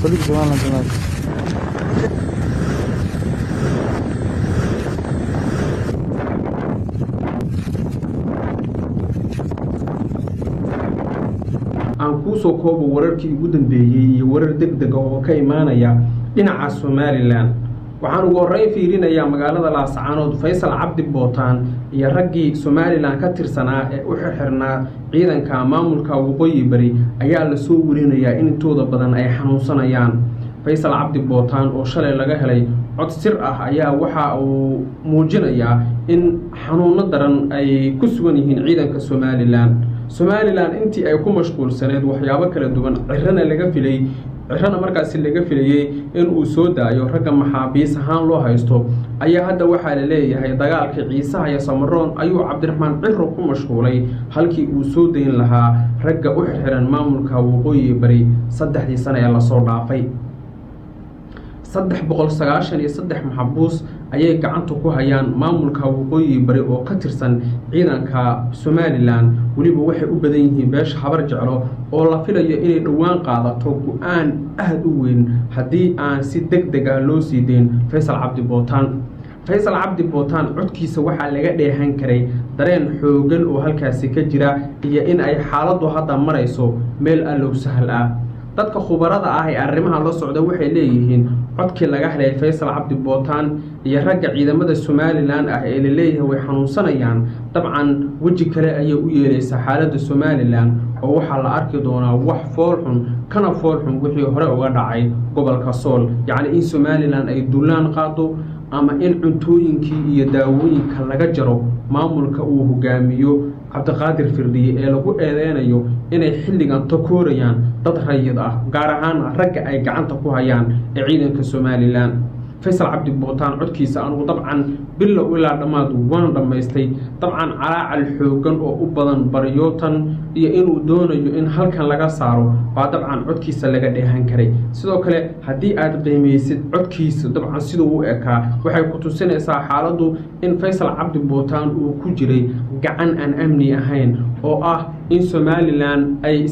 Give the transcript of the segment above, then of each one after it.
خليك زمان زمان. aan ku soo koobo wararkii ugu dambeeyay iyo warar degdeg ah oo ka imaanaya dhinaca Somaliland waxaan ugu horeyn fiirinayaa magaalada Laascaanood Faysal Cabdi Bootaan iyo raggii Somaliland ka tirsanaa ee u xirxirnaa ciidanka maamulka Waqooyi Bari ayaa la soo warinayaa in intooda badan ay xanuunsanayaan. Faysal Cabdi Bootaan oo shalay laga helay cod sir ah ayaa waxa uu muujinayaa in xanuuno daran ay ku sugan yihiin ciidanka Somaliland intii ay ku mashquulsaneed waxyaabo kala duwan cirana markaas laga filayay in uu soo daayo ragga maxaabiis ahaan loo haysto ayaa hadda waxa la leeyahay dagaalka Ciisaha iyo Samaroon ayuu Cabdiraxmaan Ciro ku mashquulay halkii uu soo dayn lahaa ragga u xirxiran maamulka Waqooyi Bari 3 sano ee la soo dhaafay. 393 maxbuus ayay gacanta ku hayaan maamulka Waqooyi Bari oo ka tirsan ciidanka Somaliland waliba waxay u badan yihiin beesha habar jeclo oo la filayo inay dhawaan qaadato go'aan aad u weyn haddii aan si degdeg ah loo sii deyn Faysal Cabdi Bootaan. Faysal Cabdi Bootaan codkiisa waxaa laga dheehan karay dareen xoogan oo halkaasi ka jira iyo in ay xaaladdu hadda marayso meel allow sahal ah. dadka khubarada ah ee arrimaha la socda waxay leeyihiin codkii laga helay Faysal Cabdi Bootaan iyo ragga ciidamada Somaliland ah ee leeyahay way xanuunsanayaan dabcan waji kale ayay u yeelaysaa xaaladda Somaliland oo waxa la arki doonaa wax foolxun wixii hore uga dhacay gobolka Sool yacni in Somaliland ay duulaan qaado ama in cuntooyinkii iyo daawooyinka laga jaro maamulka uu hogaamiyo Cabdiqaadir Firdhiye ee lagu eedeynayo inay xilligan takoorayaan dad rayid ah gaar ahaan ragga ay gacanta ku hayaan ee ciidanka Somaliland. Faysal Cabdi Bootaan codkiisa aanu dabcan bilow ilaa dhamaad waan dhameystay dabcan calaacal xoogan oo u badan baryootan iyo inuu doonayo in halkan laga saaro baa dabcan codkiisa laga dheehan karay. sidoo kale haddii aad qiimeysid codkiisa dabcan sidoo uu ekaa waxay ku tusinaysaa xaaladdu in Faysal Cabdi Bootaan uu ku jiray gacan aan amni ahayn oo ah in Somaliland ay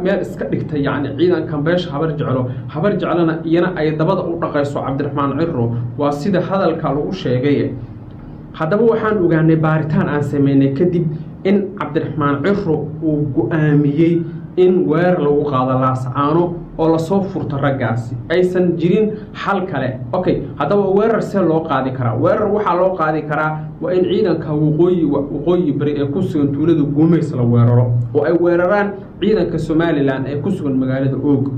meel iska dhigtay yacni ciidankan beesha habar jeclana iyana ay dabada u dhaqayso Cabdiraxmaan Ciro waa sida hadalka lagu sheegay. haddaba waxaan ogaanay baaritaan aan sameynay kadib in Cabdiraxmaan Ciro uu go'aamiyay in weerar lagu qaado Laascaano oo la soo furto raggaasi aysan jirin xal kale. haddaba weerar see loo qaadi karaa? weerar waxaa loo qaadi karaa waa in ciidanka Waqooyi Bari ee ku sugan tuulada Gumeys la weeraro oo ay weeraraan ciidanka Somaliland ee ku sugan magaalada Og.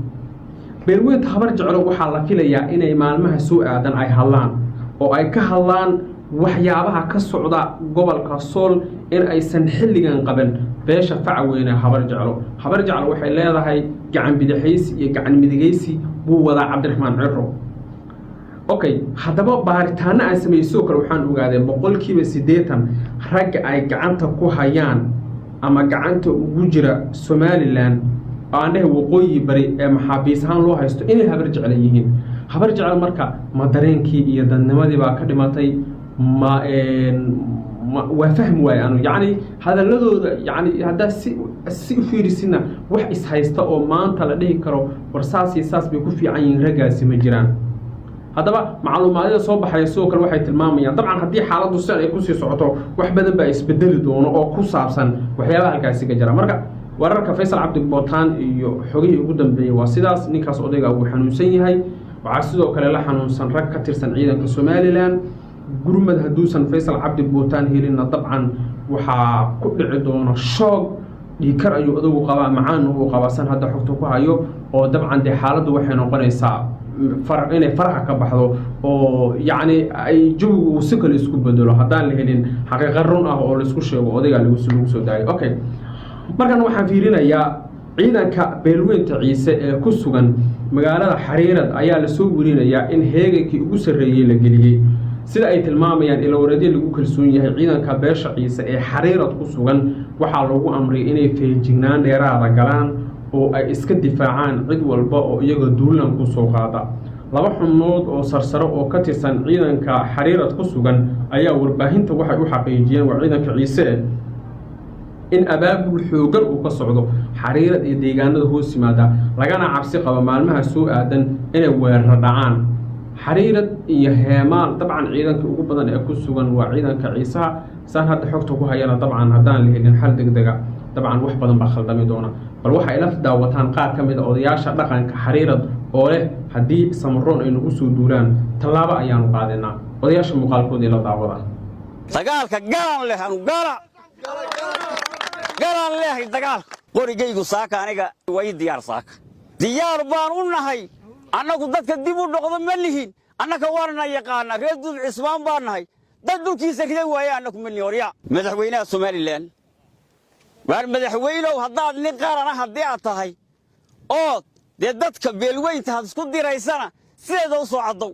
beelweynta habar jeclo waxaa la filayaa inay maalmaha soo aadan ay hadlaan oo ay ka hadlaan waxyaabaha ka socda gobolka Sool in aysan xilligan qaban beesha facweyne habar jeclo waxay leedahay gacan bidixaysi iyo gacan midigaysi buu wadaa Cabdiraxmaan Ciro. haddaba baaritaano aan sameeyay kale waxaan ogaaday 80% ragga ay gacanta ku hayaan ama gacanta ugu jira Somaliland aanay Waqooyi Bari ee maxaabiis ahaan loo haysto inay habar jecel yihiin. habar jecel marka ma dareenkii iyo dadnimadii baa ka dhimatay waa fahmi waay anu yacni hadalladooda yacni haddaa si u fiirisina wax is haysta oo maanta la dhihi karo war saas iyo saas bay ku fiican yihiin raggaasi ma jiraan. haddaba macluumaadada soo baxaya sidoo kale waxay tilmaamayaan dabcan haddii xaaladdu sidan ay kusii socoto wax badan baa isbedeli doono oo ku saabsan waxyaabaha halkaasi ka jira. marka wararka Faysal Cabdi Bootaan iyo xogihii ugu dambeeyay waa sidaas. ninkaas odayga uu xanuunsan yahay waxaa sidoo kale la xanuunsan rag ka tirsan ciidanka Somaliland. gurmad hadduusan Faysal Cabdi Bootaan helina dabcan waxaa ku dhici doona shoog dhiikar ayuu adugu qabaa macaan uu qabasan hadda xogta ku hayo oo dabcan dee xaaladdu waxay noqonaysaa inay faraha ka baxdo oo yacni ay jawigu si kale isku bedelo haddaan la helin xaqiiqo run ah oo la isku sheego odayga lagu soo daayay. markan waxaan fiirinayaa ciidanka beelweynta Ciise ee ku sugan magaalada Xariirad ayaa la soo warinayaa in heegankii ugu sarreeyay la geliyay sida ay tilmaamayaan ilaawareedyo lagu kalsoon yahay. ciidanka beesha Ciise ee Xariirad ku sugan waxaa lagu amray inay feejignaan dheeraada galaan oo ay iska difaacaan cid walba oo iyaga duulaan ku soo qaada. 2 xubnood oo sarsaro oo ka tirsan ciidanka Xariirad ku sugan ayaa warbaahinta waxay u xaqiijiyeen waa ciidanka Ciise in abaabul xoogan uu ka socdo xariirad iyo deegaanada hoos yimaada lagana cabsi qabo maalmaha soo aadan inay weerar dhacaan xariirad iyo heemaal dabcan ciidanka ugu badan ee ku sugan waa ciidanka ciisaha saan hadda xogta ku hayana dabcan haddaan la helin xal degdega dabcan wax badan baa khaldami doona bal waxa ay la daawataan qaar ka mid ah odayaasha dhaqanka xariirad oo leh haddii samaroon ay nagu soo duulaan tallaabo ayaanu qaadinaa odayaasha muuqaalkoodii la daawada dagaalka galan leh anu galan leh dagaalka qorigaygu saaka aniga way diyaar saaka diyaar baan u nahay annagu dadka dib u noqdo ma lihin annaka waana yaqaana reer duub cismaan baan nahay dad dhulkiisa riday waaya annagu ma lihin madaxweynaha Soomaaliland waar madaxweynow haddaad nin qaran ah haddii aad tahay oo dee dadka beelweynta had isku diraysana sideeda u soo caddow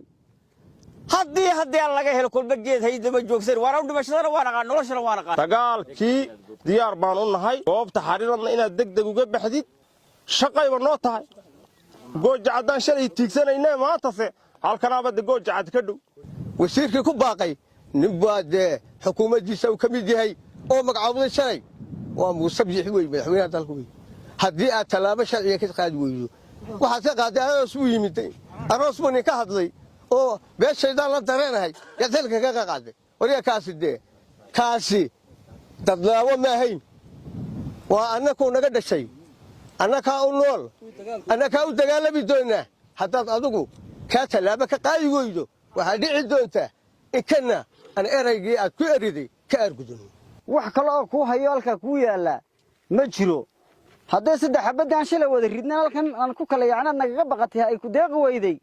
haddii laga helo kolba geed haydaba joogsan waana u dhimashadana waa naqaan noloshana waa naqaan dagaalkii diyaar baan u nahay goobta xariiradna inaad degdeg uga baxdid shaqayba noo tahay gooja caddaan shalay tiigsanaynaa maantase halkanaaba de gooja cad ka dhow wasiirkii ku baaqay nin baa dee xukuumaddiisa uu ka mid yahay oo magacaabday shalay waa muuse biixi wey madaxweynaha dalka wey haddii aad tallaabo sharciga ka qaadi weydo waxaad ka qaaday aroos buu yimid aroos buu nin ka hadlay oo beeshaydaan la dareenahay yaa dalka kaga qaaday wariga kaasi dadlaawo ma ahayn waa annakuu naga dhashay annakaa u nool annakaa u dagaalami doonaa haddaad adigu kaa tallaabo ka qaadi weydo waxaad dhici doontaa inkana aan eraygii aad ku eriday ka argudano wax kale oo kuu hayo halkaa kuu yaallaa ma jiro hadday saddex xabaddaan shalay wada ridnan halkan aan ku kala yacnaad nagaga baqatay ay ku deeqi weyday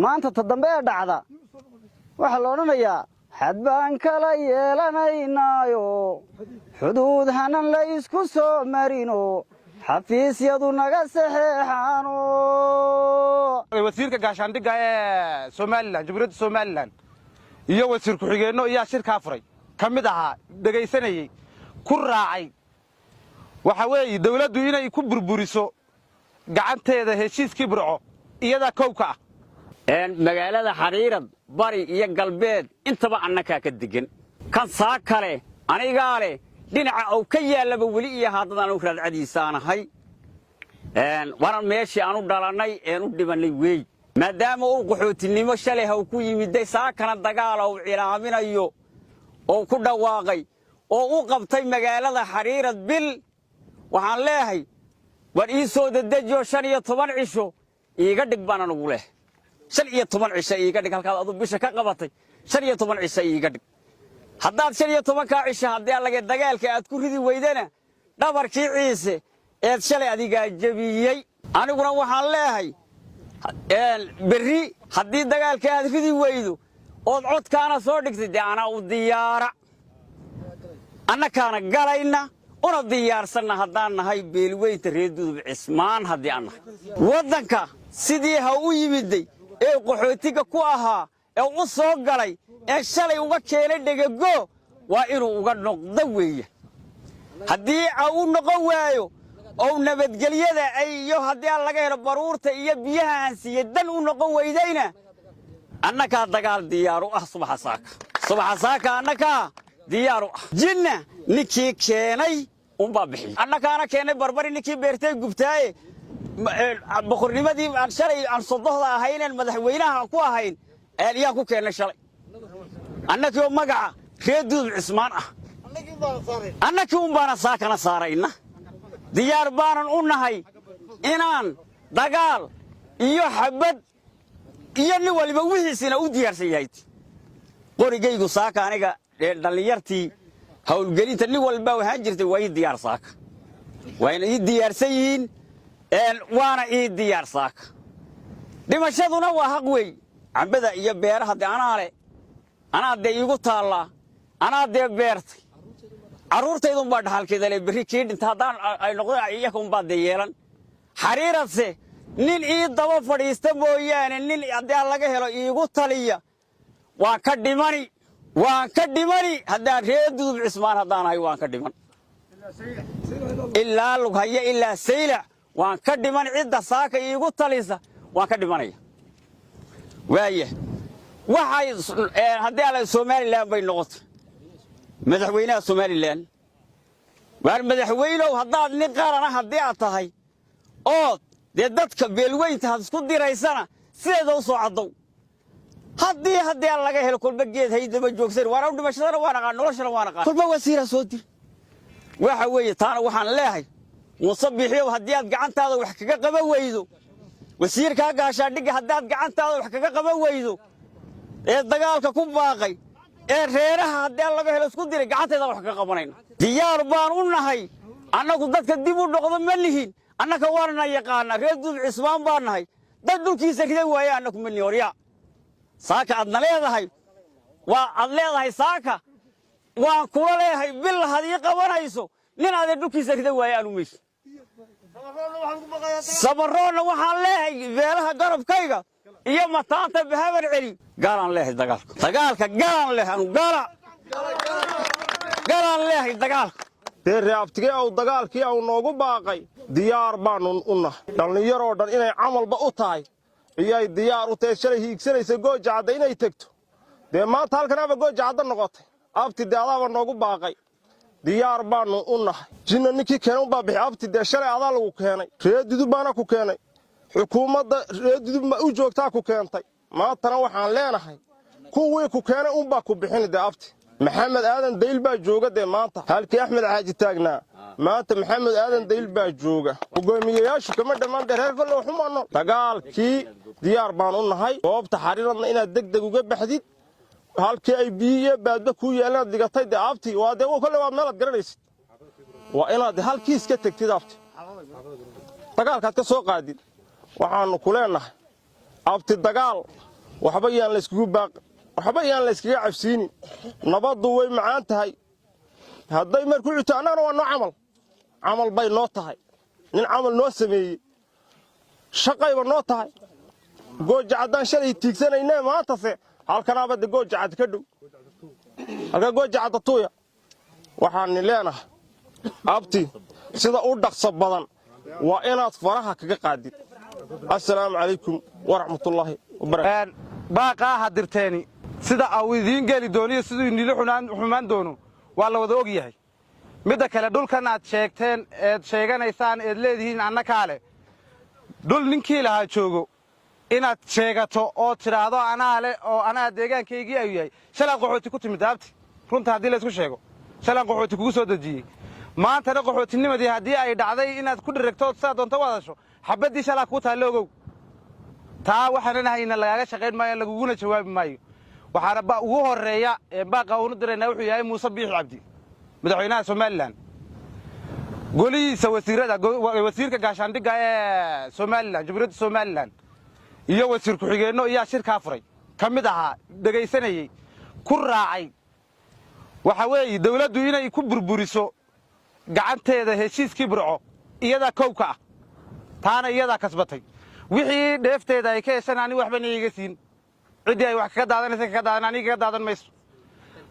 maanta ta dambe ee dhacda waxaa la odhanayaa xad baan kala yeelanaynaayo xuduud hanan la isku soo marino xafiisyadu naga saxeexaano wasiirka gaashaandhigga ee Soomaaliland jamhuuriyadda Soomaaliland iyo wasiir ku-xigeenno ayaa shirka furay ka mid ahaa dhagaysanayay ku raacay waxa weeye dawladdu inay ku burburiso gacanteeda heshiiskii burco iyada kowka ah magaalada xariirad bari iyo galbeed intaba annakaa ka degan kan saa kale anigaa leh dhinaca oo ka yaalaba weli iyo haddaan u raadcadiisaanahay waran meeshii aanu dhalannay u dhibannay weey maadaama uu qaxootinimo shalay haw ku yimiday saakana dagaal uu cilaaminayo oo ku dhawaaqay oo u qabtay magaalada xariirad bil waxaan leeyahay war ii soo dedejiyo 15 cisho iiga dhig baan anugu leh 15 cisho iiga dhig halkaad adu bisha ka qabatay 15 cisho iiga dhig haddaad 15 ka cisho haddii laga dagaalka aad ku ridi weydana dhabarkii ciise eed shalay adiga jabiyay aniguna waxaan leeyahay berri haddii dagaalka aad ridi weydo ood codkaana soo dhigtay anaa u diyaara annakaana galayna una diyaarsanna haddaan nahay beelweynta reer duub cismaan haddii aan nahay waddanka sidii ha u yimiday ee qaxootiga ku ahaa ee u soo galay ee shalay uga keenay dhegego waa inuu uga noqdo weeye haddii uu noqon waayo oo nabadgelyada iyo haddii laga helo baruurta iyo biyaha aan siiyay dan u noqon weydayna annaka dagaal diyaar u ah subax saaka annaka diyaar u ah jinna ninkii keenay baa bixi annakaana keenay barbari ninkii beertay gubtay boqornimadii aan shalay aan sodohda ahayn madaxweynaha ku ahayn ayaa ku keenay shalay annakii magaca reer duub cismaan ah annakii baana saakana saarayna diyaar baanan u nahay inaan dagaal iyo xabad iyo nin waliba wixiisina u diyaarsan yahay qorigaygu saaka aniga dhalinyartii hawlgelinta nin walba waxaan jirtay way diyaar saaka wayna ii diyaarsan yihiin waana ii diyaar saaka dhimashaduna waa xaq weey cambada iyo beeraha anaa de iigu taallaa anaa dee beertay carruurtaydun baa dhaxalkeeda le berri kii dhinta haddaan ay noqdaan iyakum baa dee yeelan xariiradse nin ii daba fadhiista mooyaane nin haddii laga helo iigu taliya waan ka dhimani haddaan reer duub cismaan haddaan ahay waan ka dhiman ilaa lughaya ilaa saylac waan ka dhiman cidda saaka iigu talisa waan ka dhimanaya waaya waxay haddii Soomaaliland bay noqotay madaxweynaha Soomaaliland waar madaxweynow haddaad nin qarana haddii aad tahay ood dee dadka beelweynta had isku diraysana sideeda u soo caddow haddii aan laga helo kolba geed haydaba joogsan waana dhimashadana waan aqaan noloshana waan aqaan kolba wasiira soo dir waxa weeye taana waxaan leeyahay Muuse Biixi haddii aad gacantaada wax kaga qaban weydo wasiirka gaashaandhigga haddii aad gacantaada wax kaga qaban weydo ee dagaalka ku baaqay ee reeraha haddii laga helo isku diray gacanteeda wax ka qabanayna diyaar baan u nahay annagu dadka dib u noqdo ma lihin annaka waarna yaqaana reer Duub Cismaan baan nahay dad dhulkiisa riday waaya annagu ma lihin saaka adna leedahay waa ad leedahay saaka waan kula leeyahay bil hadii qabanayso nin aad dhulkiisa riday waaya aanu meesh sabaroona waxaan leeyahay beelaha garabkayga iyo mataanta bahabar celi gaalan leeyahay dagaalka gaalan leeyahay anu gaalan leeyahay dagaalka reabtige oo dagaalkii oo noogu baaqay diyaar baanu u nahay dhalinyaro dhan inay camalba u tahay iyay diyaar u tahay shalay hiigsanaysa gooja cadda inay tagto dee maanta halkan aba gooja cadda noqotay abti daadaaba noogu baaqay diyaar baanu u nahay jinna ninkii keenay u baabixi abti dee shalay adaa lagu keenay reedidu baana ku keenay xukuumadda reedidu ma u joogtaa ku keentay maantana waxaan leenahay kuwii ku keenay unbaa ku bixin dee abti maxamed aadan dayl baa jooga dee maanta halkii axmed xaaji taagnaa maanta maxamed aadan dayl baa jooga hogaamiyayaashu kama dhammaan reer kaloo xumaano dagaalkii diyaar baan u nahay goobta xariiradna inaad degdeg uga baxdid halkii ay biyo baadba ku yeelaan digatay dee abti waa dee kale waa meelaad garanaysid waa inaad halkii iska tagtid abti dagaalkaad ka soo qaadid waxaanu ku leenahay abti dagaal waxba yaan la iskugu baaqi waxba yaan la iskaga cabsiini nabaddu way macaan tahay hadday markuu cito annagana waa noo camal bay noo tahay nin camal noo sameeyey shaqayba noo tahay gooja caddaan shalay tiigsanaynee maantase halkanaaba de gooja cadd ka dhow halka gooja cadda tuuya waxaani leenahay abti sida u dhaqso badan waa inaad faraha kaga qaadid assalaamu calaykum waraxmatullaahi wabarakaatu baaqaa hadirteeni sida uu idiin geli dooniyo siduu inila xumaan doono waa la wada og yahay midda kale dhulkan aad sheegteen eed sheeganaysaan eed leedihiin annakaale dhul ninkii lahaa joogo inaad sheegato oo tidhaahdo anaa le oo anaa deegaankaygii ayuu yahay shalaan qaxooti ku timid abti runta haddii laysku sheego shalaan qaxooti kugu soo dejiyey maantana qaxootinimadii haddii ay dhacday inaad ku dhiregto sidaa doonta u hadasho xabaddii shalaa kuu taalla ogow taa waxaan nahayna lagaaga shaqayn maayo laguguna jawaabi maayo waxaana ugu horeeya ee baaqa uunu diraynaa wuxuu yahay Muuse Biixi Cabdi madaxweynaha Soomaaliland golihiisa wasiirka gaashaandhigga ee Soomaaliland Jamhuuriyadda Soomaaliland iyo wasiir ku-xigeenno iyo shirka furay kamid ahaa dhagaysanayay ku raacay waxa weeye dawladdu inay ku burburiso gacanteeda heshiiskii burco iyada kowka ah taana iyada kasbatay wixii dheefteeda ay ka yeeshaan waxba iiga siin cidii ay wax kaga daadanaysa kaga daadan aniga kaga daadan mayso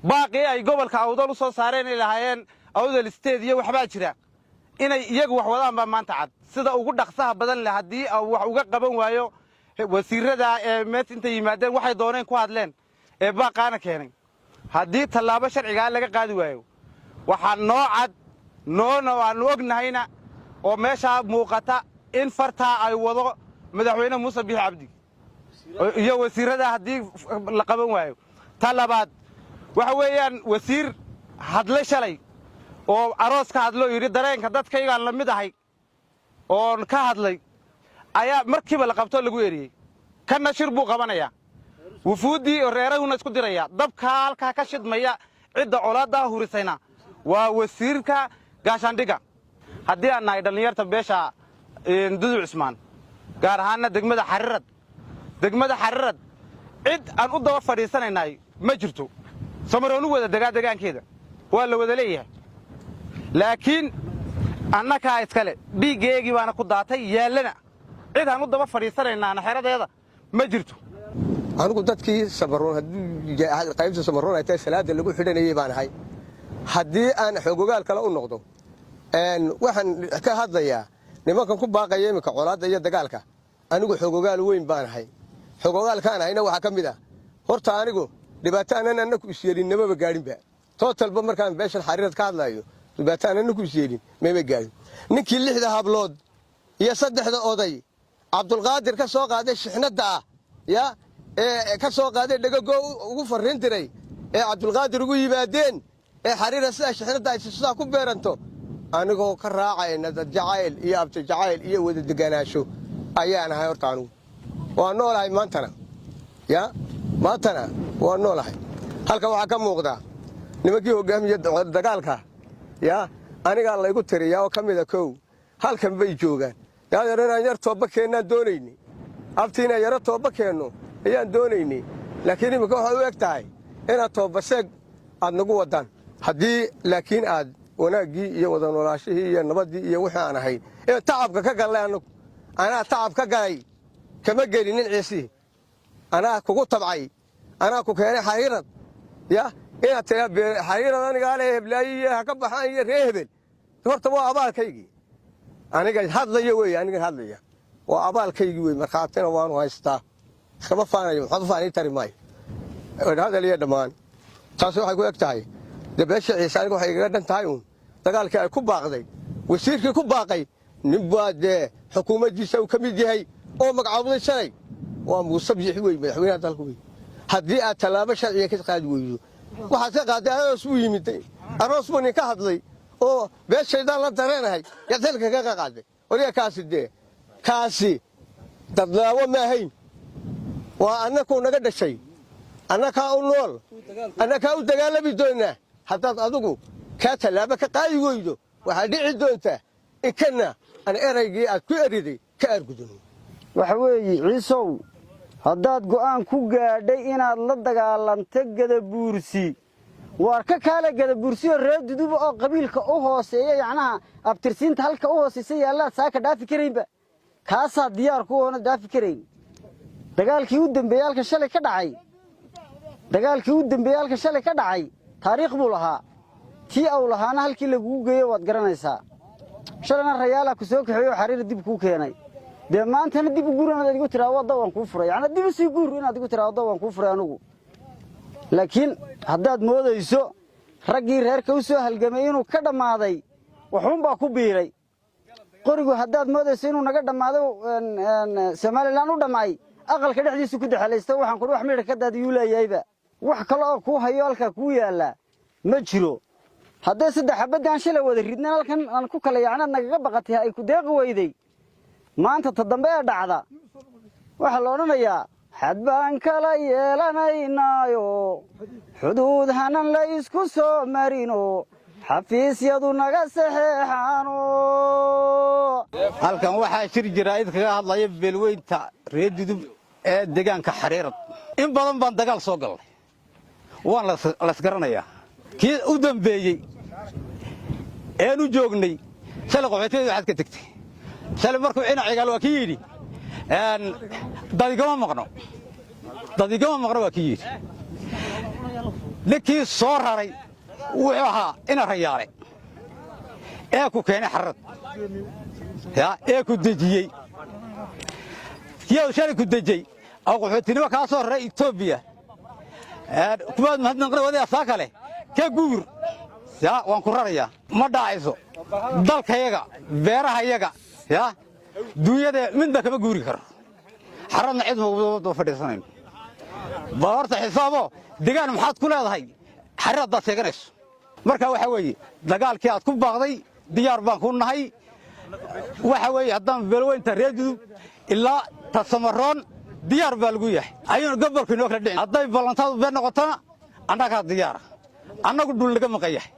baaqi ay gobolka Awdal u soo saareen ilaahayeen Awdal State iyo waxba jira inay iyagu wax wadaan ba maanta cad sida ugu dhaqsaha badan leh hadii wax uga qaban waayo wasiirada ee meet inta yimaadeen waxay dooneen ku hadleen ee baaqaana keenay hadii tallaabo sharciga laga qaadi waayo waxa noocad waan ognahayna oo meesha muuqata in farta ay wado madaxweyne Muuse Biixi Cabdi iyo wasiirada hadii la qaban waayo talabaad waxa weeyaan wasiir hadlay shalay oo aroos ka hadlo yiri dareenka dadkayga la mid ahay oo ka hadlay ayaa markiiba la qabto lagu eeriyay kana shir buu qabanaya wufuudii reerahuna isku diraya dabka halka ka shidmaya cidda colaada hurisayna waa wasiirka gaashaandhigga hadii aan nahay dhalinyarta beesha Duub Cismaan gaar ahaan degmada xariirad cid aan u daba fadhiisanaynay ma jirto samaroonu wada deegaankeeda waa la wada leeyahay laakiin annaka iskale dhiigeegi baana ku daatay yeelana cid aan u daba fadhiisanaynaa xeradeeda ma jirto anigu dadkii samaroon hadii qaybta samaroon ay tahay salaada lagu xidhanayay baan ahay hadii aan xogogaal kale u noqdo waxaan ka hadlayaa nimankan ku baaqaya imika colaada iyo dagaalka anigu xogogaal weyn baan ahay xogogaalkaan ahayna waxa ka mid ah horta anigu dhibaato aanan annagu isyeelinaba gaarinba totalba markaan beeshan xariirad ka hadlayo dhibaataan anaku isyeelin meema gaadhin ninkii 6 hablood iyo 3 oday cabdulqaadir ka soo qaaday shixnada ah ya ka soo qaaday dhagago ugu fariin diray cabdulqaadir ugu yimaadeen xariira sida shixnada ay sida ku beeranto anigoo ka raacayna dad jacayl iyo abti jacayl iyo wada deganaasho ayaan ahay horta anigu waa noolahay maantana ya maantana waa noolahay halka waxa ka muuqda nimankii hogaamiye dagaalka ya aniga la igu tiriyaa oo kamida koow halkan bay joogaan yaadana yar tooba keenan doonayni abtiina yar tooba keeno ayaan doonayni laakiin imika waxa uu egtahay inaad tooba sheeg aad nagu wadaan haddii laakiin aad wanaagii iyo wada noolaashihii iyo nabadii iyo wixii aan ahay ee tacabka ka galay anaa tacab ka galay kama gelinin ciisi anaa kugu tabcay anaa ku keenay xariirad ya inaad tahay xariirad aniga aan heblaayiye ha ka baxaan iyo reehbel horta waa abaalkaygii aniga hadlayo way aniga hadlaya waa abaalkaygii way marxaatina waanu haystaa kama faanayo waxba faanay tari maayo hadalaya dhamaan taas waxay ku egtahay dabeesha ciise aniga waxay iga dhan tahay dagaalkii ay ku baaqday wasiirkii ku baaqay nin baad xukuumaddiisa uu ka mid yahay oo magacaabay shalay waa Muuse Biixi way madaxweynaha dalka way haddii aad talaabo sharciga ka qaadi weydo waxaad ka qaaday aroos u yimid aroos buu ka hadlay oo beeshaydan la dareenahay yadalka ka qaaday wariga kaasi dadlaawo ma ahayn waa annaku naga dhashay annaka u nool annaka u dagaalami doonaa haddaad adigu ka talaabo ka qaadi weydo waxaa dhici doontaa ikana an eraygii aad ku eriday ka argudano waxa weeye ciisow haddaad go'aan ku gaadhay inaad la dagaalantay Gadabuursi war ka kala Gadabuursi oo reedudub oo qabiilka u hooseeya yacnaha abtirsiinta halka u hooseeya yaala saaka dhaafi kareenba kaasa diyaar ku oo dhaafi kareen dagaalkii u dambeeyay shalay ka dhacay taariikh buu lahaa tii aw lahaana halkii lagu geeyo waad garanaysaa shalayna rayaala ku soo kaxeeyo xariir dib ku keenay de maantana dib u guuranaad adigu tiraa wada waan ku furay yani dib u sii guur inaad adigu tiraa wada waan ku furay anigu laakiin haddaad moodayso raggii reerka u soo halgamay inuu ka dhamaaday wuxuun baa ku biiray qorigu haddaad moodayso inuu naga dhamaado Soomaaliland u dhamaay aqalka dhexdiisa ku dhaxalaysta waxaan ku wax mid ka daadiyuu leeyayba wax kale oo ku hayo halka ku yaala ma jiro hadday 3 xabadaan shalay wada ridnaan halkan aan ku kala yaacnaa naga baqatay ay ku deeq weyday maanta tadambe dhacda waxa la oranayaa xad baan kala yeelanaynaayo xuduud hanan la isku soo marino xafiisyadu naga saxeexaano halkan waxa shir jiraayid kaga hadlaya beelweynta reedudub ee deegaanka xariirad in badan baan dagaal soo galay waan la isgaranayaa kii u dambeeyay ee nu joognay shalay qoxoteed waxaad ka tagtay shalay markuu cinacigaal waa kii yidhi dadigama maqno waa kii yidhi ninkii soo raray wuxuu ahaa ina rayaale ee ku keenay xarad ee ku dejiyey shalay ku dejiyey oo qoxootinimo kaa soo raray Itoobiya kuwaad mahadnaqna wadayaa saa kale ka guur waan ku rarayaa ma dhaacayso dalkayaga beerahayaga dunyada midba kama guuri karo xaradna cid ma fadhiisanayn ba horta xisaabo deegaan maxaad ku leedahay xaradaad sheeganayso marka waxa weeye dagaalkii aad ku baaqday diyaar baan ku nahay waxa weeye haddaan beelweynta reedudub ilaa tasamaroon diyaar baa lagu yahay ayuuna gobolku inoo kala dhicin hadday ballantaadu been noqotana annagaa diyaara annagu dhul laga maqan yahay